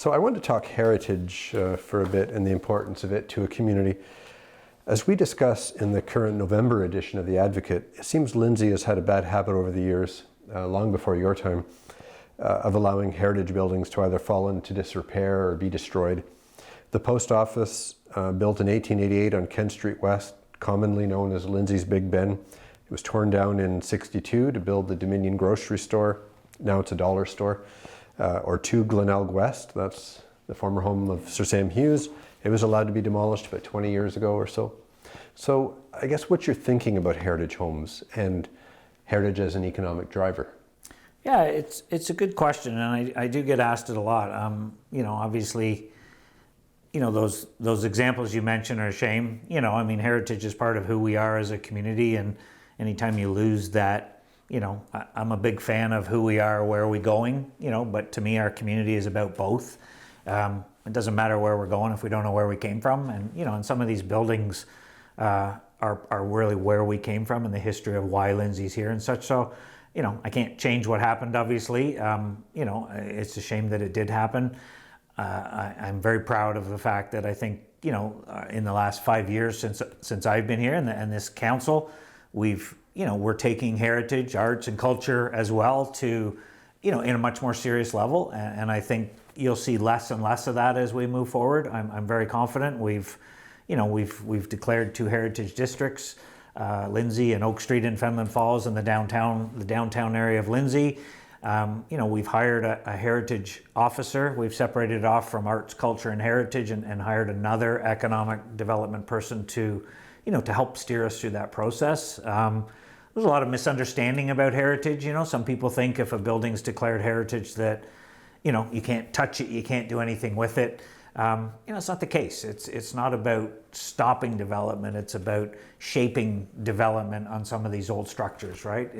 So I want to talk heritage for a bit and the importance of it to a community. As we discuss in the current November edition of The Advocate, it seems Lindsay has had a bad habit over the years, long before your time, of allowing heritage buildings to either fall into disrepair or be destroyed. The post office, built in 1888 on Kent Street West, commonly known as Lindsay's Big Ben, it was torn down in '62 to build the Dominion grocery store. Now it's a dollar store. Or 2 Glenelg West, that's the former home of Sir Sam Hughes. It was allowed to be demolished about 20 years ago or so. So I guess what you're thinking about heritage homes and heritage as an economic driver. Yeah, it's a good question, and I do get asked it a lot. Obviously, those examples you mentioned are a shame. Heritage is part of who we are as a community, and anytime you lose that, I'm a big fan of who we are, where are we going, but to me, our community is about both. It doesn't matter where we're going if we don't know where we came from. And some of these buildings are really where we came from and the history of why Lindsay's here and such. So, I can't change what happened, obviously. It's a shame that it did happen. I'm very proud of the fact that I think, in the last 5 years since I've been here and this council, we're taking heritage, arts, and culture as well to, in a much more serious level. And I think you'll see less and less of that as we move forward. I'm very confident. We've declared 2 heritage districts, Lindsay and Oak Street in Fenelon Falls, and the downtown area of Lindsay. We've hired a heritage officer. We've separated it off from arts, culture, and heritage, and hired another economic development person to help steer us through that process. There's a lot of misunderstanding about heritage. Some people think if a building's declared heritage that, you can't touch it, you can't do anything with it. It's not the case. It's not about stopping development. It's about shaping development on some of these old structures, right?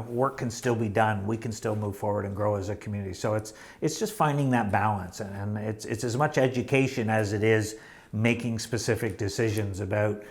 Work can still be done. We can still move forward and grow as a community. So it's just finding that balance, and it's as much education as it is making specific decisions about,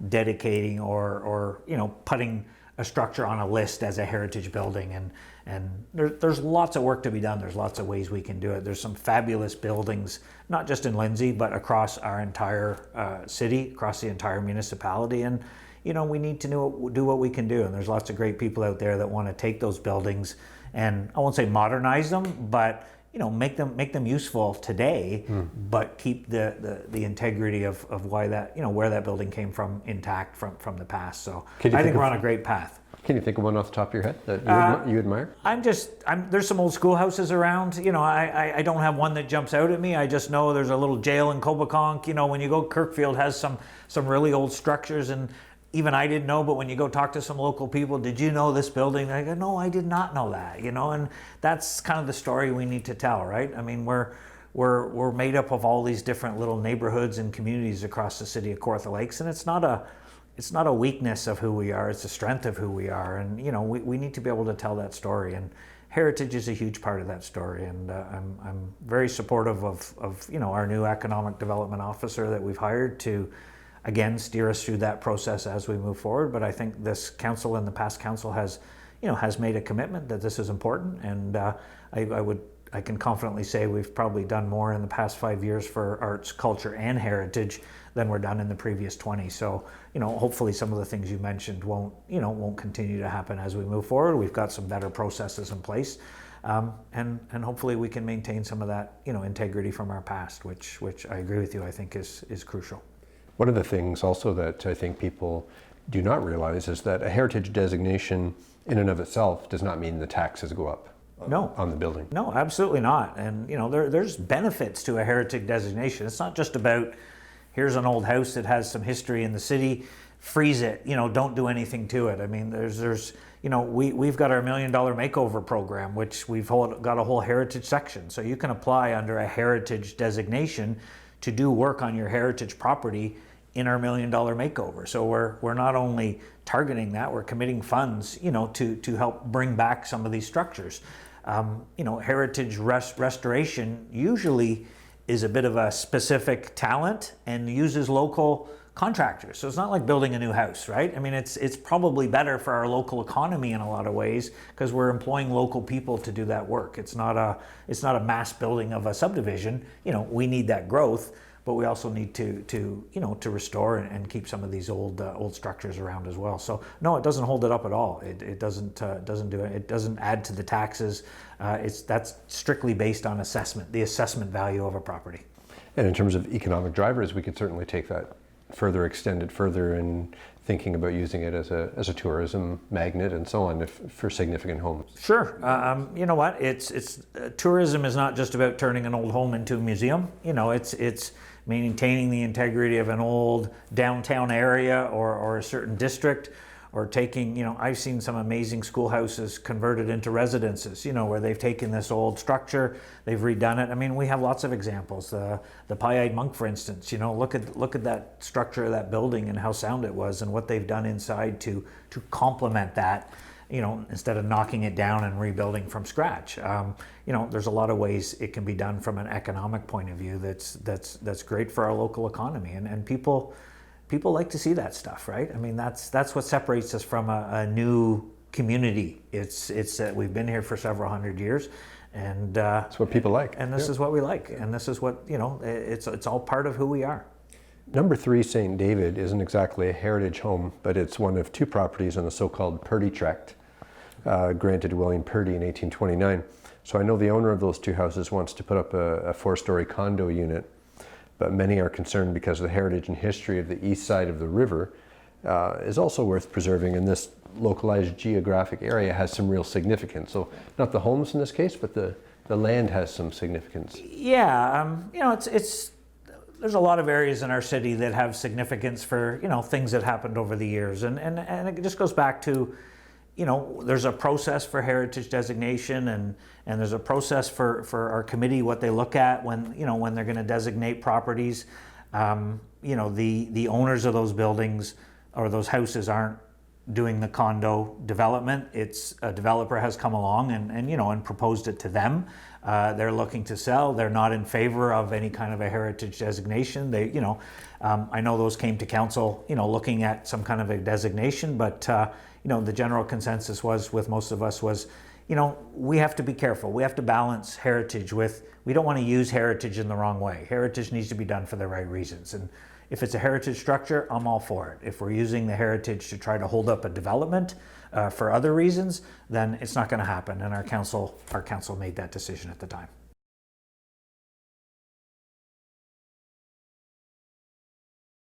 dedicating or putting a structure on a list as a heritage building. And there's lots of work to be done. There's lots of ways we can do it. There's some fabulous buildings, not just in Lindsay, but across our entire city, across the entire municipality. And, we need to do what we can do. And there's lots of great people out there that want to take those buildings and, I won't say modernize them, but make them useful today, but keep the integrity of why that, where that building came from intact from the past. So I think we're on a great path. Can you think of one off the top of your head that you admire? There's some old schoolhouses around. I don't have one that jumps out at me. I just know there's a little jail in Coboconk. When you go, Kirkfield has some really old structures, and even I didn't know, but when you go talk to some local people, did you know this building? I go, no, I did not know that, and that's kind of the story we need to tell, right? I mean, we're made up of all these different little neighborhoods and communities across the city of Kawartha Lakes, and it's not a weakness of who we are, it's a strength of who we are, and we need to be able to tell that story, and heritage is a huge part of that story. And I'm very supportive of our new economic development officer that we've hired to, again, steer us through that process as we move forward. But I think this council and the past council has made a commitment that this is important, and I can confidently say we've probably done more in the past 5 years for arts, culture, and heritage than were done in the previous 20. So, hopefully some of the things you mentioned won't continue to happen as we move forward. We've got some better processes in place, and hopefully we can maintain some of that, integrity from our past, which I agree with you, I think is crucial. One of the things also that I think people do not realize is that a heritage designation in and of itself does not mean the taxes go up. No. On the building. No, absolutely not. And there's benefits to a heritage designation. It's not just about, here's an old house that has some history in the city, freeze it, don't do anything to it. I mean, we've got our $1 Million Makeover program, which we've got a whole heritage section. So you can apply under a heritage designation to do work on your heritage property in our $1 Million Makeover. So we're not only targeting that, we're committing funds, to help bring back some of these structures. Heritage restoration usually is a bit of a specific talent and uses local contractors. So it's not like building a new house, right? I mean, it's probably better for our local economy in a lot of ways because we're employing local people to do that work. It's not a mass building of a subdivision. You know, we need that growth, but we also need to restore and keep some of these old structures around as well. So no, it doesn't hold it up at all. It doesn't do it. It doesn't add to the taxes. That's strictly based on assessment, the assessment value of a property. And in terms of economic drivers, we could certainly take that further, extend it further in thinking about using it as a tourism magnet and so on for significant homes. Sure. You know what? It's tourism is not just about turning an old home into a museum. You know, it's maintaining the integrity of an old downtown area or a certain district, or taking, you know, I've seen some amazing schoolhouses converted into residences, you know, where they've taken this old structure, they've redone it. I mean, we have lots of examples. The Pie-Eyed Monk, for instance, you know, look at that structure of that building and how sound it was and what they've done inside to complement that, you know, instead of knocking it down and rebuilding from scratch. You know, there's a lot of ways it can be done from an economic point of view that's great for our local economy, and people like to see that stuff, right? I mean, that's what separates us from a new community. It's that we've been here for several hundred years, and that's what people like. And this is what we like, and this is what, you know, it's all part of who we are. Number 3, St. David, isn't exactly a heritage home, but it's one of 2 properties on the so-called Purdy Tract, granted to William Purdy in 1829. So I know the owner of those 2 houses wants to put up a 4-story condo unit, but many are concerned because the heritage and history of the east side of the river is also worth preserving, and this localized geographic area has some real significance. So not the homes in this case, but the land has some significance. Yeah, you know, there's a lot of areas in our city that have significance for, you know, things that happened over the years, and it just goes back to, you know, there's a process for heritage designation, and there's a process for our committee, what they look at when they're going to designate properties. You know, the owners of those buildings or those houses aren't doing the condo development. It's a developer has come along and proposed it to them. They're looking to sell. They're not in favor of any kind of a heritage designation. They, you know, I know those came to council, you know, looking at some kind of a designation, but you know, the general consensus was with most of us was, you know, we have to be careful. We have to balance heritage with, we don't want to use heritage in the wrong way. Heritage needs to be done for the right reasons. And if it's a heritage structure, I'm all for it. If we're using the heritage to try to hold up a development for other reasons, then it's not going to happen. And our council made that decision at the time.